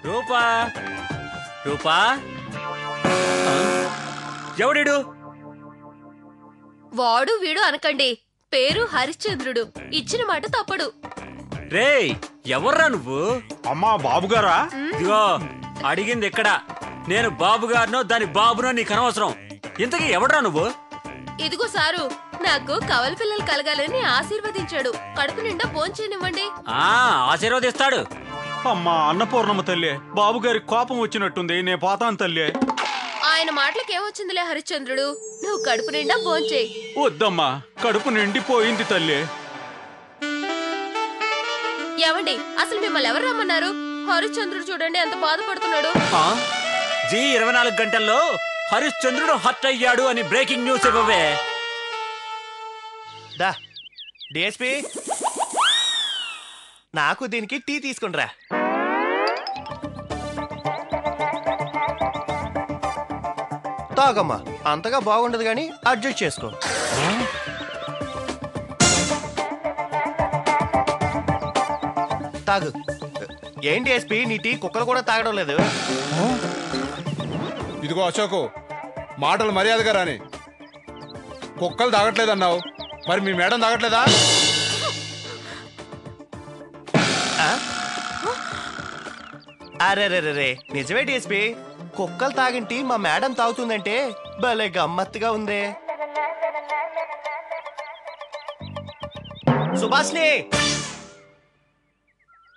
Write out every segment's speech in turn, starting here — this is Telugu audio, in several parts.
రూపా రూపా ఎవడు? వాడు వీడు అనకండి, పేరు హరిశ్చంద్రుడు, ఇచ్చిన మాట తప్పడు. రేయ్ ఎవర్రా నువ్వు? అమ్మా బాబుగారా? ఇదిగో అడిగింది ఎక్కడ? నేను బాబుగారినో దాని బాబునో నీకు అనవసరం. ఇంతకీ ఎవడ్రా నువ్వు? ఇదిగో సారు, నాకు కవల పిల్లలు కలగాలని ఆశీర్వదించాడు. కడుపు నిండా భోంచేనివ్వండి. ఆశీర్వదిస్తాడు. అమ్మా అన్నపూర్ణమ్మ తల్లి, బాబుగారి కోపం వచ్చినట్టుంది, నే పోతాను తల్లి. ఆయన మాటలకేమొచ్చిందిలే హరిశ్చంద్రుడు, నువ్వు కడుపు నిండా భోంచేయి. వద్దమ్మా, కడుపు నిండిపోయింది తల్లి. ఏమండి, అసలు మిమ్మల్ని ఎవరు రమ్మన్నారు? హరిశ్చంద్రుడు చూడండి ఎంత బాధపడుతున్నాడు. జీ 24 గంటల్లో హరిశ్చంద్రుడు హర్ట్ అయ్యాడు అని బ్రేకింగ్ న్యూస్ ఇవ్వవే. డిఎస్పి, నాకు దీనికి టీ తీసుకుండ్రా. తాగమ్మా, అంతగా బాగుండదు గాని అడ్జస్ట్ చేసుకో. తాగు. ఏంటి ఎస్పీ, నీ టీ కుక్కలు కూడా తాగడం లేదు? ఇదిగో అశోకు, మాటలు మర్యాదగా రాని. కుక్కలు తాగట్లేదన్నావు, మరి మీ మేడం తాగట్లేదా? అరే నిజమే డిఎస్పీ, కుక్కలు తాగింటి మా మేడం తాగుతుందంటే భలే గమ్మత్తుగా ఉందే. సుభాష్ని,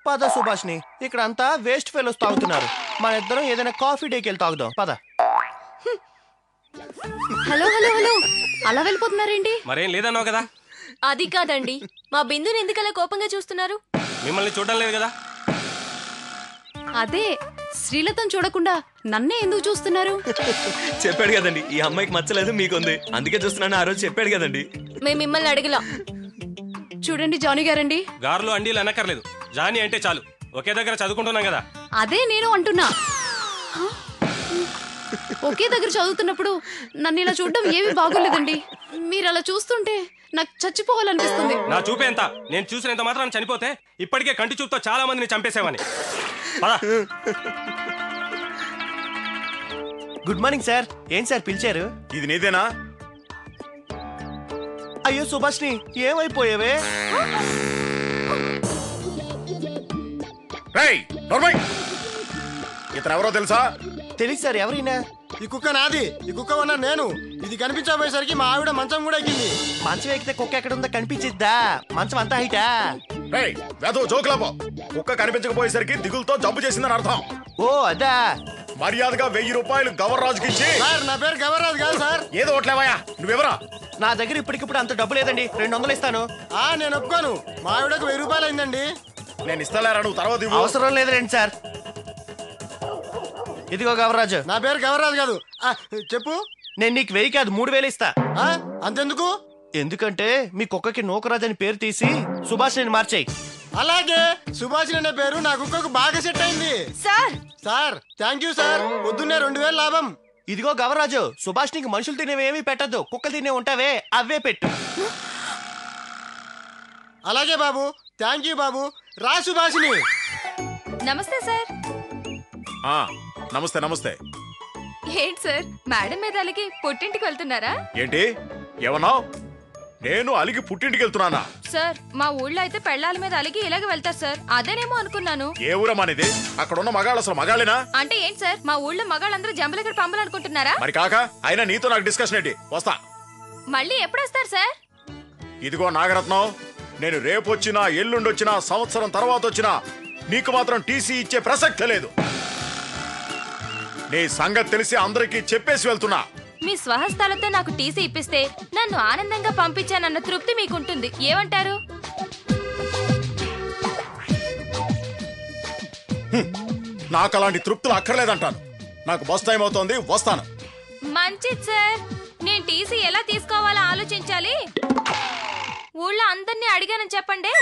పద సుభాష్ని, ఇక్కడ అంతా వేస్ట్ ఫెలోస్ తాగుతున్నారు. మన ఇద్దరం ఏదైనా కాఫీ డేకి వెళ్ళి తాగుదాం, పద. హలో హలో హలో, అలా వెళ్ళిపోతున్నారేంటి? మరేం లేదన్నావు కదా. అది కాదండి, మా బిందుని ఎందుకలా కోపంగా చూస్తున్నారు? మిమ్మల్ని చూడడం లేదు కదా. అదే, శ్రీలతను చూడకుండా నన్నే ఎందుకు చూస్తున్నారు? చెప్పాడు కదండి, ఈ అమ్మాయికి మచ్చలేదు, మీకుంది, అందుకే చూస్తున్నాను. ఆ రోజు చెప్పాడు కదండి. మేము మిమ్మల్ని అడిగలా. చూడండి జానీ గారండి, గారులో అండీలు అనక్కర్లేదు, జానీ అంటే చాలు. ఒకే దగ్గర చదువుకుంటున్నాం కదా. అదే నేను అంటున్నా. ఒకే దగ్గర చదువుతున్నప్పుడు నన్ను ఇలా చూడడం ఏమీ బాగోలేదండి. మీరు అలా చూస్తుంటే నాకు చచ్చిపోవాలనిపిస్తుంది. నా చూపే ఎంత, నేను చూసినంత మాత్రం చనిపోతే ఇప్పటికే కంటి చూపుతో చాలా మందిని చంపేసేవాని. Good morning sir. ఏం సార్ పిలిచారు? ఇది నీదేనా? అయ్యో సుభాష్ని, ఏమైపోయావే? ఇతను ఎవరో తెలుసా? తెలియదు సార్. ఎవరైనా? ఈ కుక్క నాది, ఈ కుక్క ఉన్నా నేను. ఇది కనిపించబోయేసరికి మా ఆవిడ మంచం కూడా ఎక్కింది. మంచం ఎక్కితే కుక్క ఎక్కడ ఉందో కనిపించిద్దా? మంచం అంతా హైటా? జోకులాపో. కుక్క కనిపించకపోయేసరికి దిగులతో జబ్బు చేసిందని అర్థం. ఓ అదా. మర్యాదగా 1000 రూపాయలు గవర్రాజుకి ఇచ్చి. సార్, నా పేరు గవర్రాజు కాదు సార్. ఏదో ఒకట్లేవయ్యా, నువ్వెవరా? నా దగ్గర ఇప్పటికిప్పుడు అంత డబ్బు లేదండి, 200 ఇస్తాను. నేను ఒప్పుకోను. మా ఆవిడకు 1000 రూపాయలు అయిందండి. నేను ఇస్తాలేరా, నువ్వు తర్వాత ఇవ్వు. అవసరం లేదు రండి సార్. ఇదిగో గవర్రాజు. నా పేరు గవర్రాజు కాదు. చెప్పు. నేను నీకు 1000 కాదు 3000 ఇస్తా. అంతెందుకు? ఎందుకంటే మీ కుక్కకి నూకరాజు అని పేరు తీసి సుభాష్ నేను మార్చేయి. అలాగే, సుభాష్ అనే పేరు నా కుక్కకు బాగా సెట్ అయింది. Sir thank you sir. పొద్దున్నే 2000 లాభం. ఇదిగో గవర్రాజు, సుభాష్ నీకు మనుషులు తినేవేమీ పెట్టద్దు, కుక్కలు తినే ఉంటావే అవే పెట్టు. అలాగే బాబు, థ్యాంక్ యూ బాబు. రా సుభాషిని. నమస్తే సార్. నమస్తే నమస్తే. ఏంటి సార్, మేడం మీద అలిగి పుట్టింటికి వెళ్తున్నారా? ఏంటి ఏమన్నావు? నేను అలిగి పుట్టింటికి వెళ్తున్నానా? సార్, మా ఊళ్ళో అయితే పెళ్ళాల మీద అలిగి ఇలాగే వెళ్తారు సార్. అదేనేమో అనుకున్నాను. ఏ ఊరమానేది? అక్కడ ఉన్న మగాళ్ళు అసలు మగాళ్ళేనా? అంటే ఏంటి సార్, మా ఊళ్ళో మగాళ్ళందరూ జంబలగడ పంపాలనుకుంటున్నారా? మరి కాక అయినా నీతో నాకు డిస్కషన్ ఏంటి? వస్తా. మళ్ళీ ఎప్పుడు వస్తారు సార్? ఇదిగో నాగరత్నం, నేను రేపు వచ్చినా ఎల్లుండొచ్చినా సంవత్సరం తర్వాత వచ్చినా నీకు మాత్రం టీసీ ఇచ్చే ప్రసక్తే లేదు. నీ సంగతి తెలిసి అందరికీ చెప్పేసి వెళ్తున్నా. మీ స్వహస్తాలతో నాకు టీసీ ఇప్పిస్తే నన్ను ఆనందంగా పంపించానన్న తృప్తి మీకుంటుంది. ఏమంటారు? నాకు అలాంటి తృప్తులు అక్కర్లేదంటాను. నాకు బస్ టైం అవుతోంది, వస్తాను. మంచిది సార్. నేను టీసీ ఎలా తీసుకోవాలో ఆలోచించాలి. ఊళ్ళో అందరినీ అడిగానని చెప్పండి.